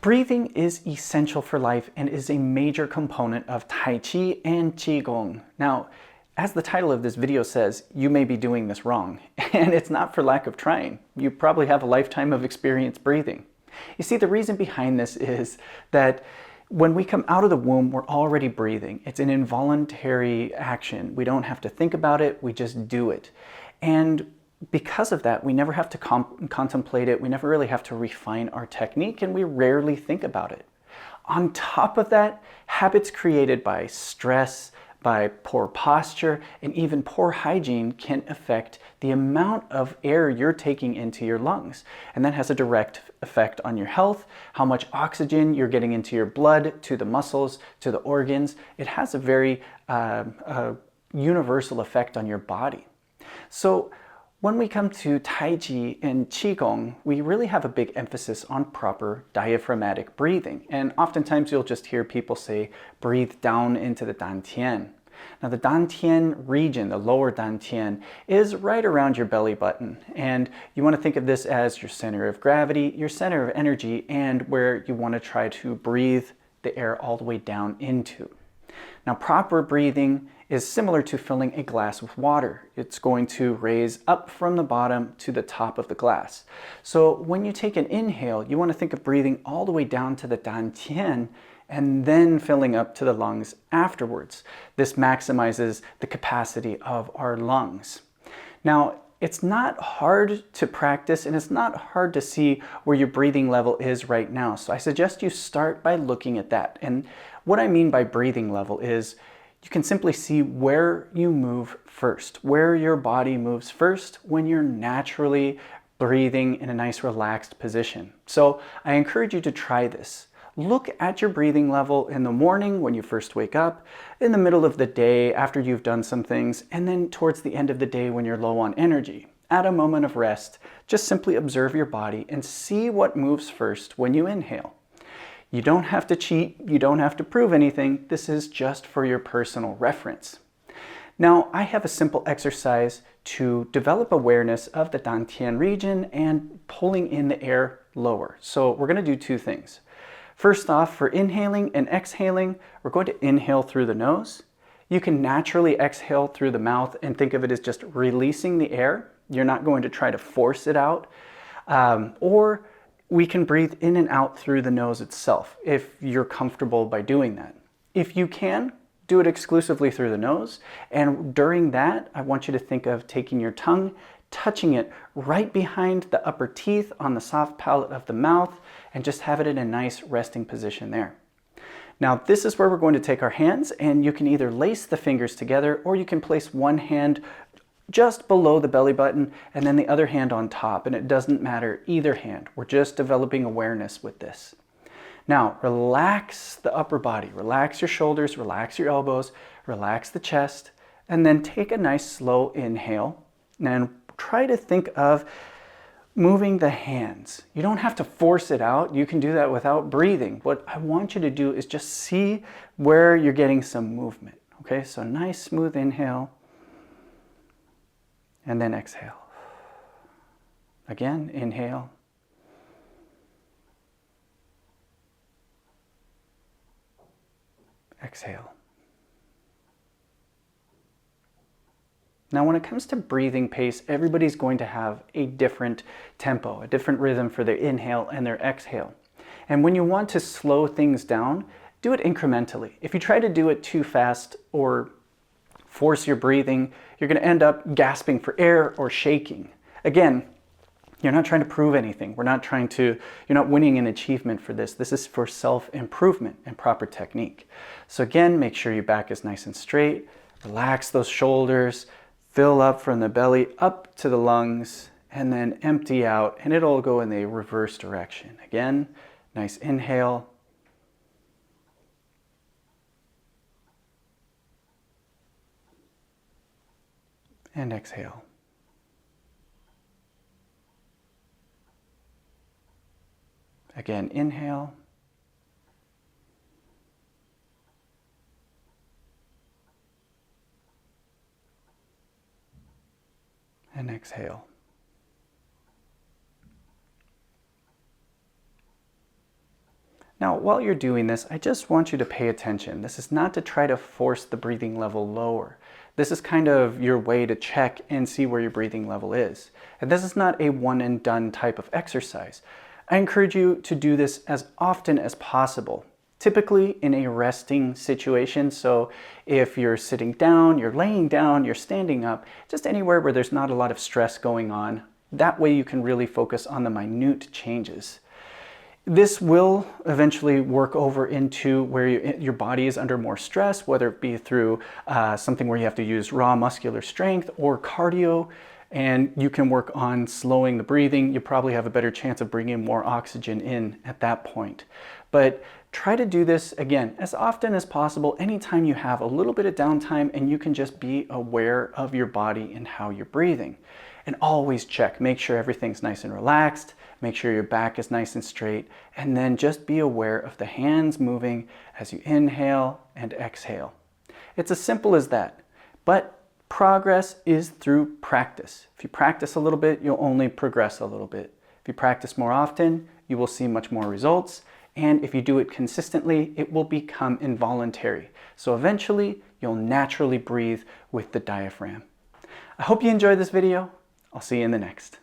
Breathing is essential for life and is a major component of Taiji and Qigong. Now, as the title of this video says, you may be doing this wrong, and it's not for lack of trying. You probably have a lifetime of experience breathing. You see, the reason behind this is that when we come out of the womb, we're already breathing. It's an involuntary action. We don't have to think about it, we just do it. And because of that, we never have to contemplate it, we never really have to refine our technique, and we rarely think about it. On top of that, habits created by stress, by poor posture, and even poor hygiene can affect the amount of air you're taking into your lungs. And that has a direct effect on your health, how much oxygen you're getting into your blood, to the muscles, to the organs. It has a very universal effect on your body. So when we come to Taiji and Qigong, we really have a big emphasis on proper diaphragmatic breathing. And oftentimes you'll just hear people say, breathe down into the dan-tian. Now the dan-tian region, the lower dan-tian, is right around your belly button. And you want to think of this as your center of gravity, your center of energy, and where you want to try to breathe the air all the way down into. Now, proper breathing is similar to filling a glass with water. It's going to raise up from the bottom to the top of the glass. So when you take an inhale, you want to think of breathing all the way down to the dan-tian and then filling up to the lungs afterwards. This maximizes the capacity of our lungs. Now, it's not hard to practice, and it's not hard to see where your breathing level is right now. So I suggest you start by looking at that. And what I mean by breathing level is you can simply see where you move first, where your body moves first when you're naturally breathing in a nice relaxed position. So I encourage you to try this. Look at your breathing level in the morning when you first wake up, in the middle of the day after you've done some things, and then towards the end of the day when you're low on energy. At a moment of rest, just simply observe your body and see what moves first when you inhale. You don't have to cheat, you don't have to prove anything. This is just for your personal reference. Now, I have a simple exercise to develop awareness of the dan-tian region and pulling in the air lower. So we're going to do two things. First off, for inhaling and exhaling, we're going to inhale through the nose. You can naturally exhale through the mouth and think of it as just releasing the air. You're not going to try to force it out. Or we can breathe in and out through the nose itself if you're comfortable by doing that. If you can, do it exclusively through the nose. And during that, I want you to think of taking your tongue, touching it right behind the upper teeth on the soft palate of the mouth, and just have it in a nice resting position there. Now, this is where we're going to take our hands, and you can either lace the fingers together or you can place one hand just below the belly button and then the other hand on top, and it doesn't matter either hand. We're just developing awareness with this. Now, relax the upper body, relax your shoulders, relax your elbows, relax the chest, and then take a nice slow inhale and try to think of moving the hands. You don't have to force it out. You can do that without breathing. What I want you to do is just see where you're getting some movement. Okay, so nice smooth inhale and then exhale. Again, inhale. Exhale. Now, when it comes to breathing pace, everybody's going to have a different tempo, a different rhythm for their inhale and their exhale. And when you want to slow things down, do it incrementally. If you try to do it too fast or force your breathing, you're going to end up gasping for air or shaking. Again, you're not trying to prove anything. You're not winning an achievement for this. This is for self-improvement and proper technique. So again, make sure your back is nice and straight. Relax those shoulders. Fill up from the belly up to the lungs, and then empty out, and it'll go in the reverse direction. Again, nice inhale. And exhale. Again, inhale. And exhale. Now, while you're doing this, I just want you to pay attention. This is not to try to force the breathing level lower. This is kind of your way to check and see where your breathing level is. And this is not a one and done type of exercise. I encourage you to do this as often as possible, typically in a resting situation. So if you're sitting down, you're laying down, you're standing up, just anywhere where there's not a lot of stress going on. That way you can really focus on the minute changes. This will eventually work over into where your body is under more stress, whether it be through something where you have to use raw muscular strength or cardio, and you can work on slowing the breathing. You probably have a better chance of bringing more oxygen in at that point. But try to do this, again, as often as possible, anytime you have a little bit of downtime and you can just be aware of your body and how you're breathing. And always check, make sure everything's nice and relaxed, make sure your back is nice and straight, and then just be aware of the hands moving as you inhale and exhale. It's as simple as that, but progress is through practice. If you practice a little bit, you'll only progress a little bit. If you practice more often, you will see much more results, and if you do it consistently, it will become involuntary. So eventually, you'll naturally breathe with the diaphragm. I hope you enjoyed this video. I'll see you in the next.